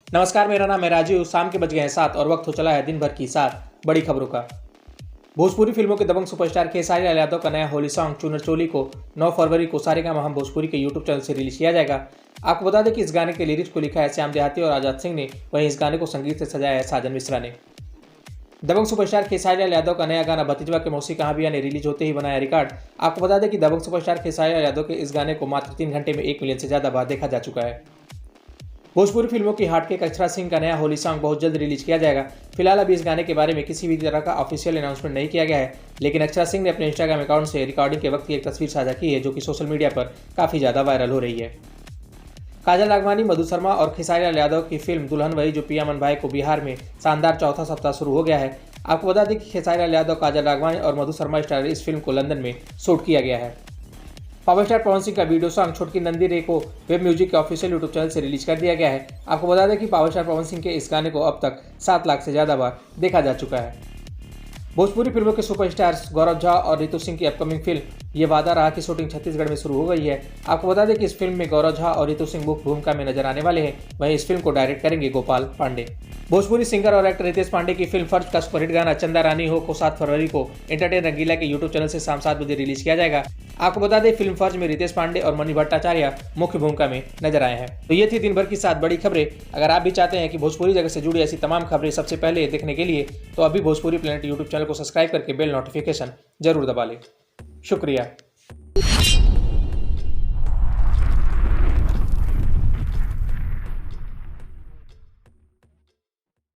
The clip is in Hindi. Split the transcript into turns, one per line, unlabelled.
नमस्कार, मेरा नाम है राजीव। शाम के बज गए हैं 7 और वक्त हो चला है दिन भर की 7 बड़ी खबरों का। भोजपुरी फिल्मों के दबंग सुपरस्टार खेसारी लाल यादव का नया होली सॉन्ग चुनर चोली को 9 फरवरी को सारेगामा हम भोजपुरी के यूट्यूब चैनल से रिलीज किया जाएगा। आपको बता दें कि इस गाने के लिरिक्स को लिखा है श्याम देहाती और आजाद सिंह ने, वहीं इस गाने को संगीत से सजाया है साजन मिश्रा ने। दबंग सुपरस्टार खेसारी लाल यादव का नया गाना भतीजवा के मौसी कहाँ बिया ने रिलीज होते ही बनाया रिकॉर्ड। आपको बता दें कि दबंग सुपरस्टार खेसारी लाल यादव के इस गाने को मात्र 3 घंटे में 1 मिलियन से ज्यादा बार देखा जा चुका है। भोजपुरी फिल्मों की हार्टकेक अक्षरा सिंह का नया होली सॉन्ग बहुत जल्द रिलीज किया जाएगा। फिलहाल अभी इस गाने के बारे में किसी भी तरह का ऑफिशियल अनाउंसमेंट नहीं किया गया है, लेकिन अक्षरा सिंह ने अपने इंस्टाग्राम अकाउंट से रिकॉर्डिंग के वक्त की एक तस्वीर साझा की है, जो कि सोशल मीडिया पर काफी ज्यादा वायरल हो रही है। काजल राघवानी, मधु शर्मा और खेसारी लाल यादव की फिल्म दुल्हन वही जो पिया मन भाई को बिहार में शानदार चौथा सप्ताह शुरू हो गया है। आपको बता दें कि खेसारी लाल यादव, काजल राघवानी और मधु शर्मा स्टार इस फिल्म को लंदन में शूट किया गया है। पावर स्टार पवन सिंह का वीडियो सॉन्ग छोटकी नंदी रे को वेब म्यूजिक के ऑफिशियल यूट्यूब चैनल से रिलीज कर दिया गया है। आपको बता दें कि पावर स्टार पवन सिंह के इस गाने को अब तक 7 लाख से ज्यादा बार देखा जा चुका है। भोजपुरी फिल्मों के सुपरस्टार्स गौरव झा और रितु सिंह की अपकमिंग फिल्म ये वादा रहा की शूटिंग छत्तीसगढ़ में शुरू हो गई है। आपको बता दें कि इस फिल्म में गौरव झा और रितु सिंह मुख्य भूमिका में नजर आने वाले हैं, वहीं इस फिल्म को डायरेक्ट करेंगे गोपाल पांडे। भोजपुरी सिंगर और एक्टर रितेश पांडे की फिल्म फर्ज का सुपरहिट गाना चंदा रानी हो को 7 फरवरी को एंटरटेन रंगीला के यूट्यूब चैनल से शाम 7 बजे रिलीज किया जाएगा। आपको बता दें फिल्म फर्ज में रितेश पांडे और मणि भट्टाचार्य मुख्य भूमिका में नजर आए हैं। तो ये थी दिन भर की 7 बड़ी खबरें। अगर आप भी चाहते हैं कि भोजपुरी जगत से जुड़ी ऐसी तमाम खबरें सबसे पहले देखने के लिए, तो अभी भोजपुरी प्लेनेट यूट्यूब चैनल को सब्सक्राइब करके बेल नोटिफिकेशन जरूर दबा लें। शुक्रिया।